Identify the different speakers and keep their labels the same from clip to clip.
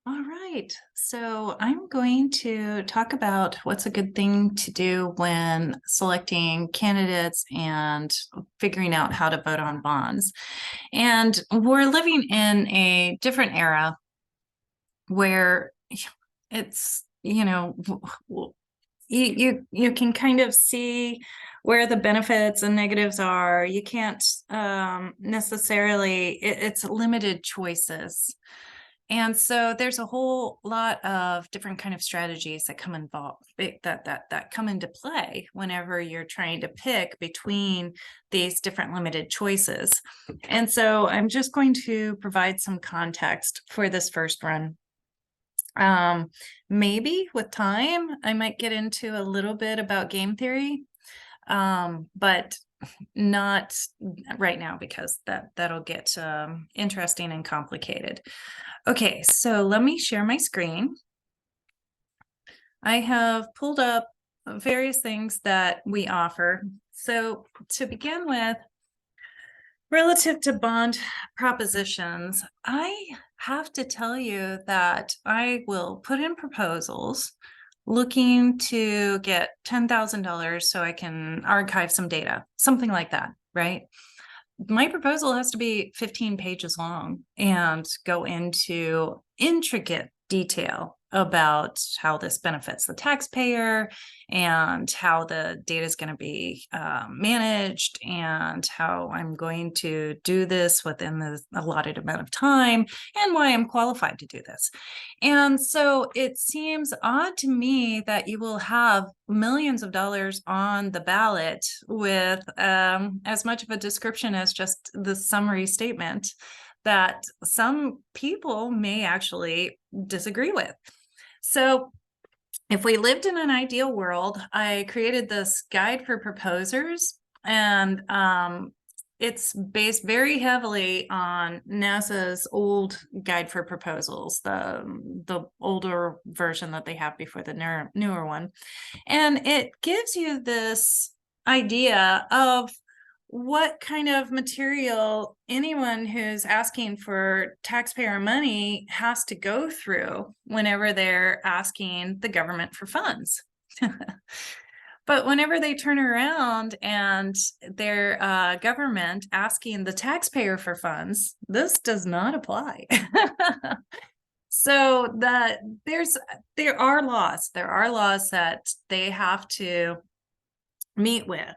Speaker 1: All right. So I'm going to talk about what's a good thing to do when selecting candidates and figuring out how to vote on bonds. And we're living in a different era where it's, you can kind of see where the benefits and negatives are. You can't necessarily, it's limited choices. And so there's a whole lot of different kind of strategies that come involved that come into play whenever you're trying to pick between these different limited choices. And so I'm just going to provide some context for this first run. Maybe with time, I might get into a little bit about game theory, but not right now because that'll get interesting and complicated. Okay, so let me share my screen. I have pulled up various things that we offer. So to begin with, relative to bond propositions, I have to tell you that I will put in proposals looking to get $10,000 so I can archive some data, something like that, right? My proposal has to be 15 pages long and go into intricate detail about how this benefits the taxpayer and how the data is going to be managed and how I'm going to do this within the allotted amount of time and why I'm qualified to do this. And so it seems odd to me that you will have millions of dollars on the ballot with as much of a description as just the summary statement that some people may actually disagree with. So if we lived in an ideal world, I created this guide for proposers, and it's based very heavily on NASA's old guide for proposals, the older version that they have before the newer one. And it gives you this idea of what kind of material anyone who's asking for taxpayer money has to go through whenever they're asking the government for funds. But whenever they turn around and their government asking the taxpayer for funds, this does not apply. So there are laws that they have to meet with.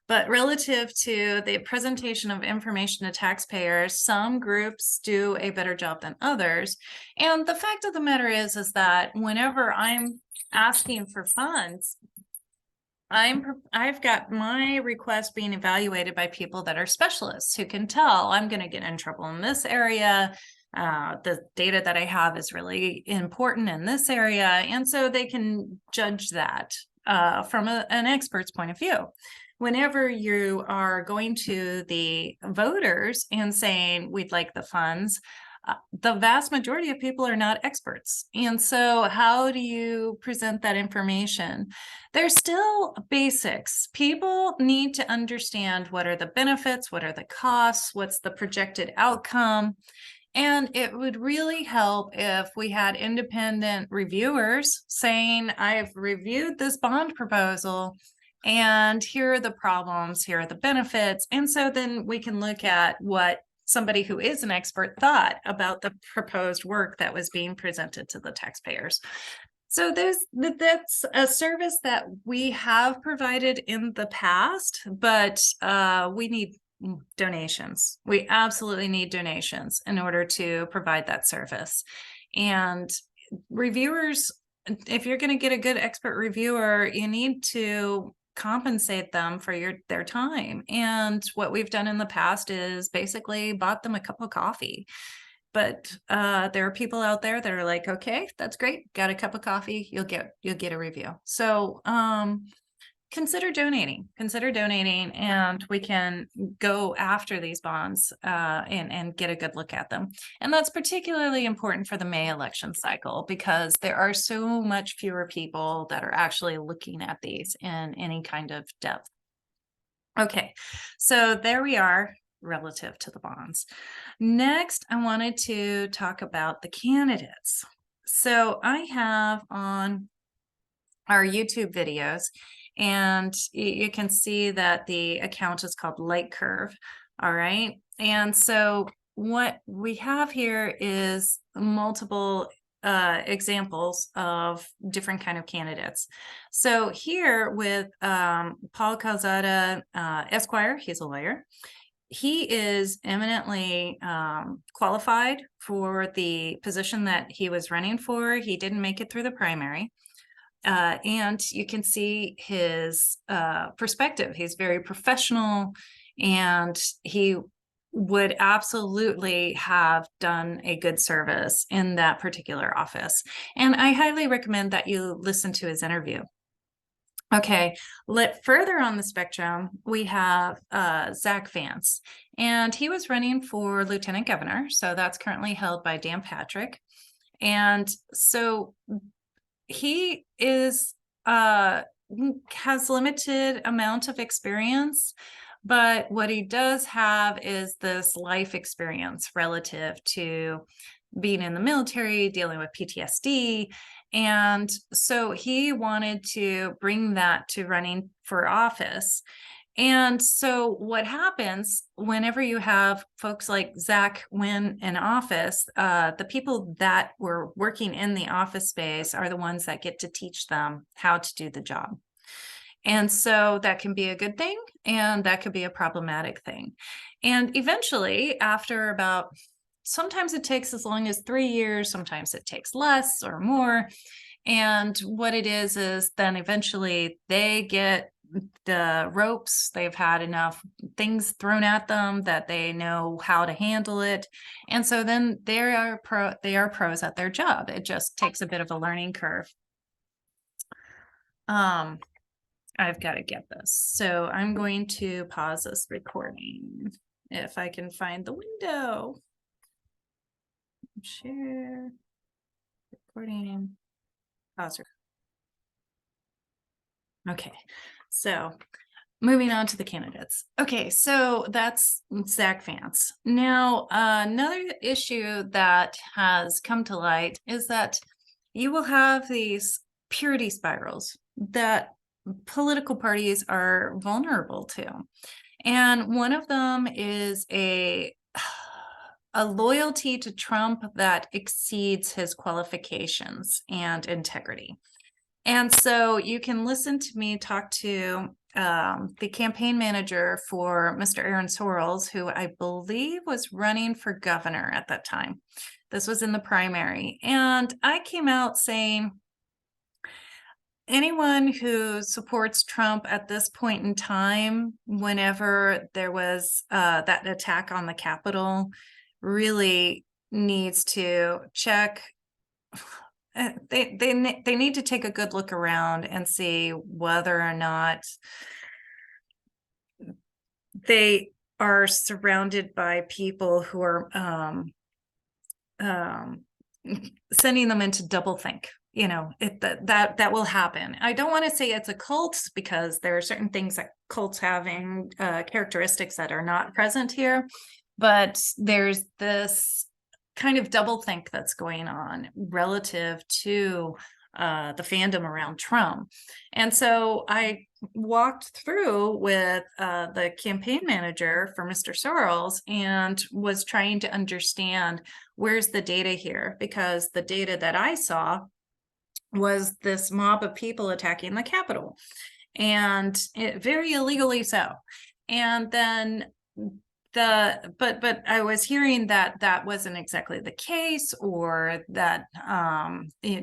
Speaker 1: But relative to the presentation of information to taxpayers, some groups do a better job than others. And the fact of the matter is that whenever I'm asking for funds, I've got my request being evaluated by people that are specialists who can tell I'm going to get in trouble in this area. The data that I have is really important in this area. And so they can judge that from an expert's point of view. Whenever you are going to the voters and saying, we'd like the funds, the vast majority of people are not experts. And so how do you present that information? There's still basics. People need to understand what are the benefits, what are the costs, what's the projected outcome. And it would really help if we had independent reviewers saying, I've reviewed this bond proposal and here are the problems, here are the benefits. And so then we can look at what somebody who is an expert thought about the proposed work that was being presented to the taxpayers. So that's a service that we have provided in the past, but we need donations. We absolutely need donations in order to provide that service. And reviewers, if you're going to get a good expert reviewer, you need to compensate them for their time. And what we've done in the past is basically bought them a cup of coffee. But there are people out there that are like, okay, that's great, got a cup of coffee, you'll get a review. So consider donating, and we can go after these bonds and get a good look at them. And that's particularly important for the May election cycle because there are so much fewer people that are actually looking at these in any kind of depth. Okay, so there we are relative to the bonds. Next, I wanted to talk about the candidates. So I have on our YouTube videos, and you can see that the account is called Light Curve. All right. And so what we have here is multiple examples of different kind of candidates. So here with Paul Calzada, Esquire, he's a lawyer. He is eminently qualified for the position that he was running for. He didn't make it through the primary. And you can see his perspective. He's very professional, and he would absolutely have done a good service in that particular office. And I highly recommend that you listen to his interview. Okay, further on the spectrum, we have Zach Vance, and he was running for lieutenant governor. So that's currently held by Dan Patrick. And so he is has limited amount of experience, but what he does have is this life experience relative to being in the military, dealing with PTSD. And so he wanted to bring that to running for office. And so what happens whenever you have folks like Zach win an office, the people that were working in the office space are the ones that get to teach them how to do the job. And so that can be a good thing, and that could be a problematic thing. And eventually, after about, sometimes it takes as long as 3 years, sometimes it takes less or more. And what it is then eventually they get the ropes. They've had enough things thrown at them that they know how to handle it. And so then they are pros at their job. It just takes a bit of a learning curve. I've got to get this. So I'm going to pause this recording if I can find the window. Share recording. Pause. Okay, so moving on to the candidates. Okay, so that's Zach Vance. Now, another issue that has come to light is that you will have these purity spirals that political parties are vulnerable to. And one of them is a loyalty to Trump that exceeds his qualifications and integrity. And so you can listen to me talk to the campaign manager for Mr. Aaron Sorrells, who I believe was running for governor at that time. This was in the primary. And I came out saying, anyone who supports Trump at this point in time, whenever there was that attack on the Capitol, really needs to check. They need to take a good look around and see whether or not they are surrounded by people who are sending them into doublethink. You know, that will happen. I don't want to say it's a cult, because there are certain things that cults having characteristics that are not present here, but there's this kind of doublethink that's going on relative to the fandom around Trump. And so I walked through with the campaign manager for Mr. Sorrells and was trying to understand, where's the data here? Because the data that I saw was this mob of people attacking the Capitol, and very illegally so. And then but I was hearing that wasn't exactly the case, or that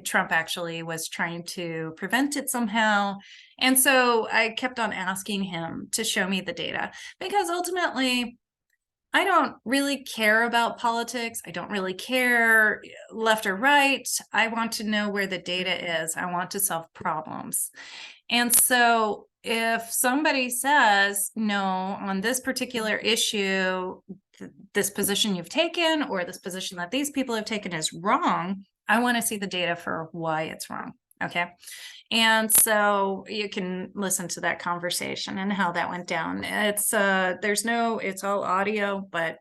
Speaker 1: Trump actually was trying to prevent it somehow. And so I kept on asking him to show me the data, because ultimately I don't really care about politics. I don't really care left or right. I want to know where the data is. I want to solve problems. And so if somebody says, no, on this particular issue, this position you've taken, or this position that these people have taken is wrong, I want to see the data for why it's wrong. Okay. And so you can listen to that conversation and how that went down. It's it's all audio, but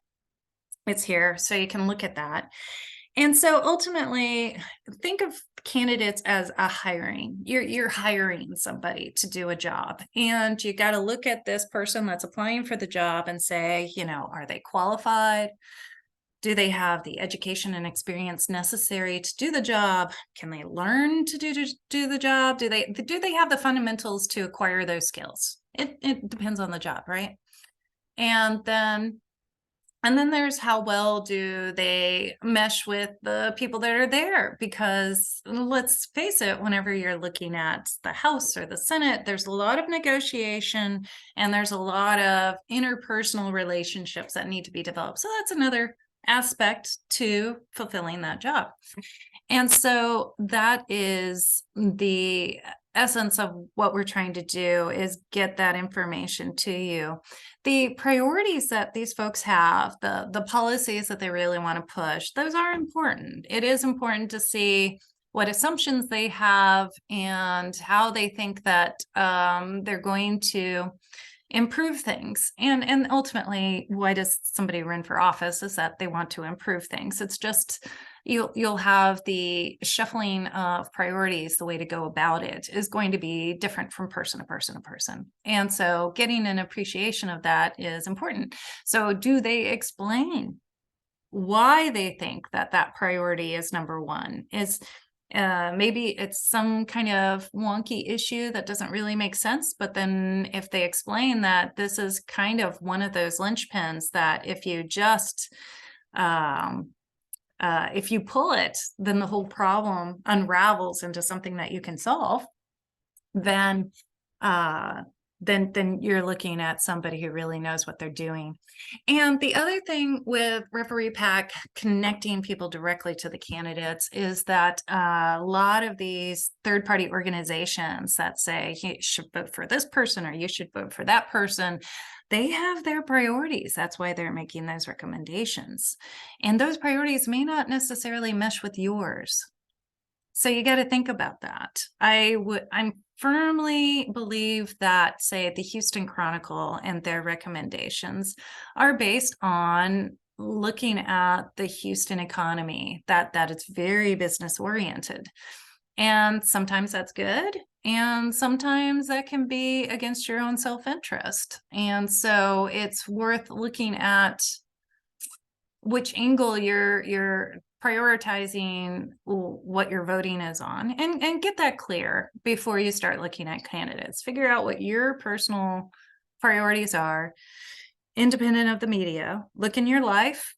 Speaker 1: it's here, so you can look at that. And so ultimately, think of candidates as a hiring. You're hiring somebody to do a job, and you got to look at this person that's applying for the job and say, are they qualified? Do they have the education and experience necessary to do the job? Can they learn to do the job? Do they have the fundamentals to acquire those skills? It depends on the job, right? And then there's how well do they mesh with the people that are there? Because let's face it, whenever you're looking at the House or the Senate, there's a lot of negotiation and there's a lot of interpersonal relationships that need to be developed. So that's another aspect to fulfilling that job. And so that is the essence of what we're trying to do, is get that information to you. The priorities that these folks have, the policies that they really want to push, those are important. It is important to see what assumptions they have and how they think that they're going to improve things. And ultimately, why does somebody run for office? Is that they want to improve things. It's just you'll have the shuffling of priorities. The way to go about it is going to be different from person to person to person. And so getting an appreciation of that is important. So do they explain why they think that that priority is number one? Maybe it's some kind of wonky issue that doesn't really make sense, but then if they explain that this is kind of one of those linchpins that if you just if you pull it, then the whole problem unravels into something that you can solve, then then you're looking at somebody who really knows what they're doing. And the other thing with Referee Pack connecting people directly to the candidates is that a lot of these third-party organizations that say you should vote for this person or you should vote for that person, they have their priorities. That's why they're making those recommendations. And those priorities may not necessarily mesh with yours. So you got to think about that. I'm firmly believe that, say, the Houston Chronicle and their recommendations are based on looking at the Houston economy, that it's very business oriented. And sometimes that's good. And sometimes that can be against your own self-interest. And so it's worth looking at which angle you're prioritizing what your voting is on, and get that clear before you start looking at candidates. Figure out what your personal priorities are, independent of the media. Look in your life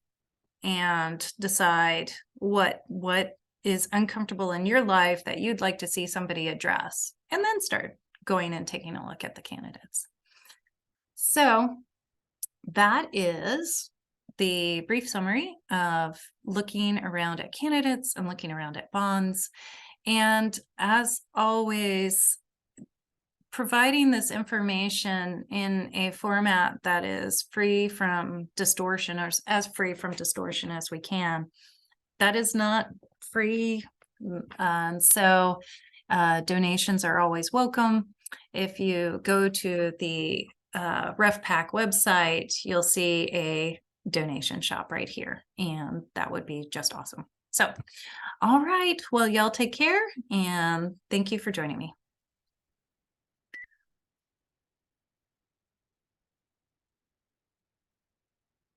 Speaker 1: and decide what is uncomfortable in your life that you'd like to see somebody address, and then start going and taking a look at the candidates. So that is the brief summary of looking around at candidates and looking around at bonds. And as always, providing this information in a format that is free from distortion, or as free from distortion as we can. That is not free. And so donations are always welcome. If you go to the RefPack website, you'll see a donation shop right here, and that would be just awesome. So, all right, well, y'all take care, and thank you for joining me.